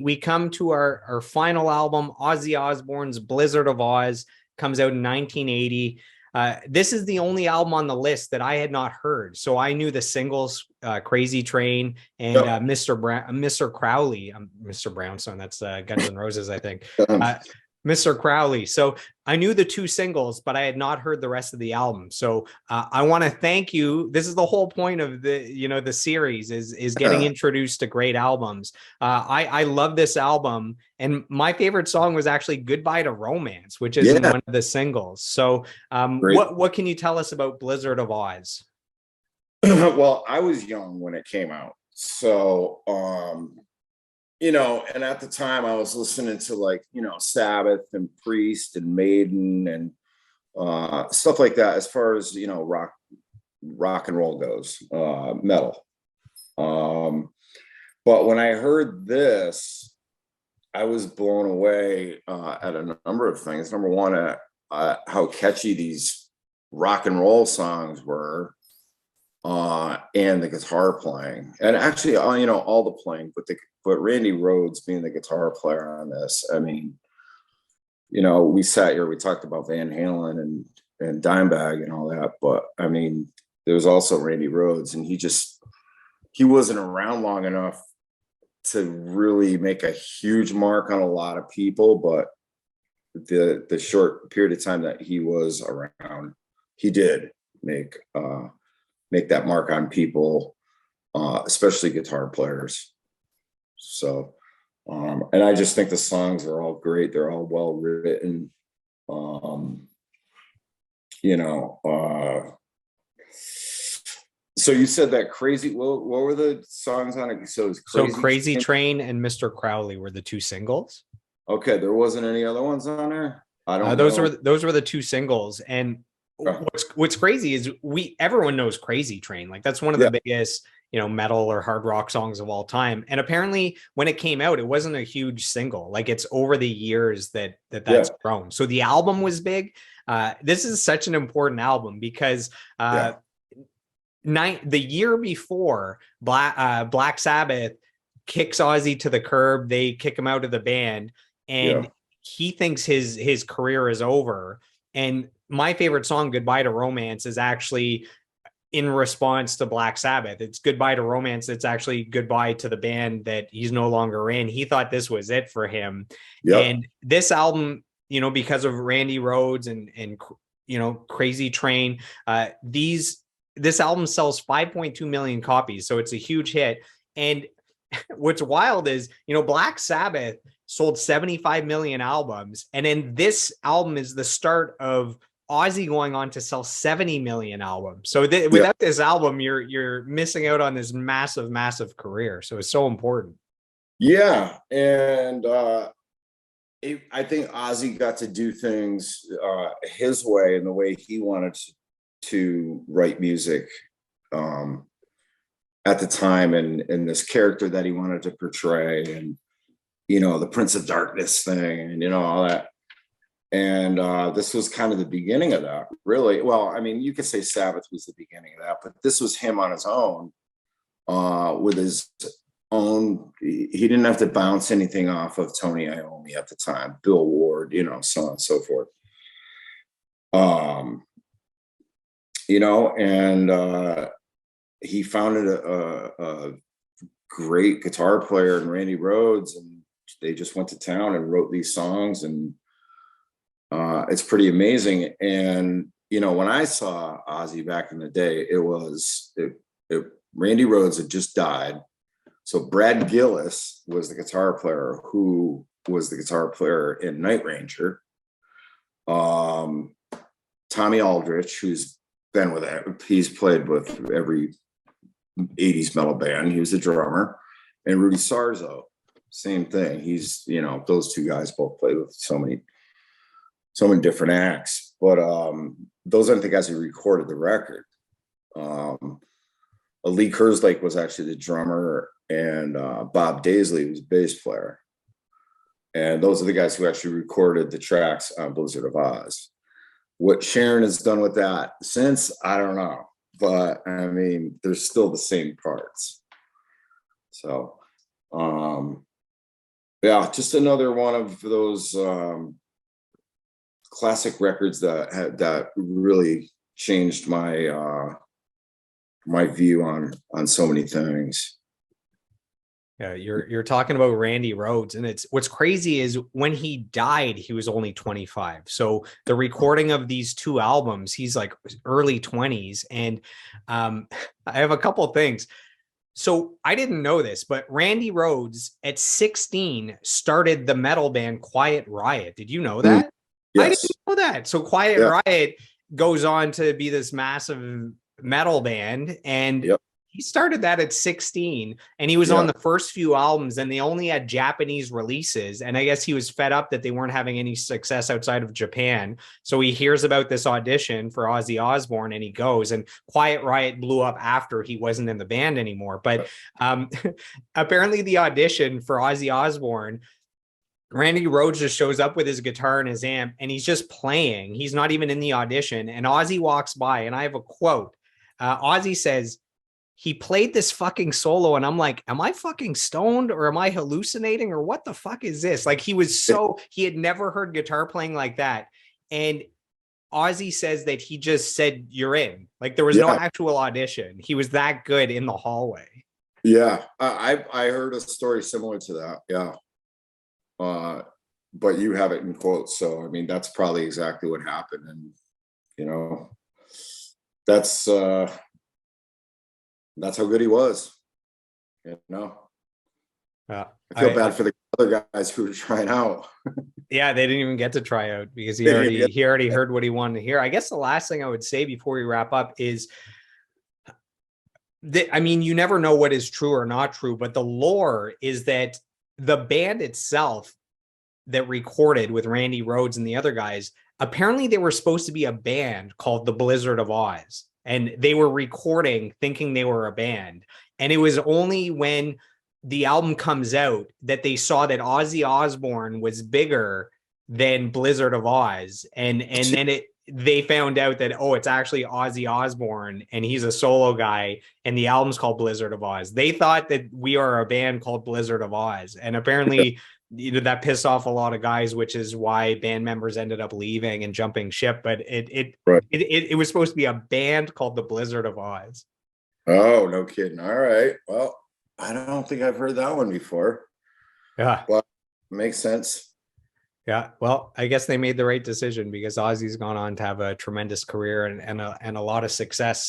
We come to our final album, Ozzy Osbourne's Blizzard of Ozz, comes out in 1980. This is the only album on the list that I had not heard. So I knew the singles, Crazy Train and Yep. Mr. Crowley, Mr. Brownstone, that's Guns N' Roses, I think. Um, Mr. Crowley. So I knew the two singles, but I had not heard the rest of the album. So I want to thank you. This is the whole point of the series is getting yeah. introduced to great albums. I love this album, and my favorite song was actually "Goodbye to Romance," which isn't Yeah. one of the singles. So Great. what can you tell us about Blizzard of Ozz? Well, I was young when it came out. So, and at the time I was listening to like, Sabbath and Priest and Maiden and stuff like that as far as, rock and roll goes, metal. Um, but when I heard this, I was blown away at a number of things. Number one, how catchy these rock and roll songs were, and the guitar playing, and actually, all the playing, but Randy Rhoads being the guitar player on this. I mean, we sat here, we talked about Van Halen and Dimebag and all that, but I mean, there was also Randy Rhoads, and he wasn't around long enough to really make a huge mark on a lot of people, but the short period of time that he was around, he did make that mark on people, especially guitar players. So, and I just think the songs are all great. They're all well written. You know, so you said that crazy. What were the songs on it? So it was Crazy Train and Mr. Crowley were the two singles. Okay, there wasn't any other ones on there. I don't those know. were the two singles. And what's crazy is everyone knows Crazy Train. Like that's one of the biggest, metal or hard rock songs of all time. And apparently when it came out, it wasn't a huge single. Like it's over the years that's grown. So the album was big. This is such an important album because the year before Black Sabbath kicks Ozzy to the curb, they kick him out of the band, and he thinks his career is over. And my favorite song, Goodbye to Romance, is actually in response to Black Sabbath. It's Goodbye to Romance. It's actually goodbye to the band that he's no longer in. He thought this was it for him. And this album, because of Randy Rhoads and Crazy Train, this album sells 5.2 million copies. So it's a huge hit. And what's wild is, Black Sabbath sold 75 million albums. And then this album is the start of Ozzy going on to sell 70 million albums. So without this album, you're missing out on this massive, massive career. So it's so important. Yeah. And I think Ozzy got to do things his way and the way he wanted to write music at the time, and this character that he wanted to portray, and the Prince of Darkness thing, and all that. And this was kind of the beginning of that, really. Well, I mean, you could say Sabbath was the beginning of that, but this was him on his own, with his own. He didn't have to bounce anything off of Tony Iommi at the time, Bill Ward, so on and so forth. And he founded a great guitar player in Randy Rhoads, and they just went to town and wrote these songs, and it's pretty amazing. And when I saw Ozzy back in the day, Randy Rhoads had just died. So Brad Gillis was the guitar player who was the guitar player in Night Ranger. Tommy Aldrich, who's been with it, he's played with every 80s metal band. He was a drummer. And Rudy Sarzo, same thing. He's, those two guys both played with so many different acts. But those aren't the guys who recorded the record. Lee Kerslake was actually the drummer, and Bob Daisley was bass player. And those are the guys who actually recorded the tracks on Blizzard of Ozz. What Sharon has done with that since, I don't know. But I mean, they're still the same parts. So, Yeah, just another one of those classic records that really changed my view on so many things. Yeah, you're talking about Randy Rhoads, and it's what's crazy is when he died, he was only 25. So the recording of these two albums, he's like early 20s. And I have a couple of things. So I didn't know this, but Randy Rhoads at 16 started the metal band Quiet Riot. Did you know that? I Yes. didn't know that. So Quiet Yeah. Riot goes on to be this massive metal band, and Yep. he started that at 16, and he was Yeah. on the first few albums, and they only had Japanese releases. And I guess he was fed up that they weren't having any success outside of Japan. So he hears about this audition for Ozzy Osbourne, and he goes, and Quiet Riot blew up after he wasn't in the band anymore. But apparently the audition for Ozzy Osbourne, Randy Rhoads just shows up with his guitar and his amp, and he's just playing. He's not even in the audition. And Ozzy walks by, and I have a quote. Ozzy says, he played this fucking solo, and I'm like, am I fucking stoned, or am I hallucinating, or what the fuck is this? Like, he had never heard guitar playing like that. And Ozzy says that he just said, you're in. Like, there was no actual audition. He was that good in the hallway. Yeah. I heard a story similar to that. Yeah. But you have it in quotes. So, I mean, that's probably exactly what happened. And, you know, that's how good he was. You know, I feel bad for the other guys who were trying out. Yeah, they didn't even get to try out because he already heard what he wanted to hear. I guess the last thing I would say before we wrap up is that, I mean, you never know what is true or not true, but the lore is that the band itself that recorded with Randy Rhoads and the other guys, apparently they were supposed to be a band called the Blizzard of Ozz, and they were recording thinking they were a band. And it was only when the album comes out that they saw that Ozzy Osbourne was bigger than Blizzard of Ozz, and then they found out that, oh, it's actually Ozzy Osbourne, and he's a solo guy, and the album's called Blizzard of Ozz. They thought that we are a band called Blizzard of Ozz, and apparently that pissed off a lot of guys, which is why band members ended up leaving and jumping ship. But it was supposed to be a band called the Blizzard of Ozz. Oh, no kidding. All right. Well, I don't think I've heard that one before. Yeah. Well, makes sense. Yeah, well, I guess they made the right decision because Ozzy's gone on to have a tremendous career and a lot of success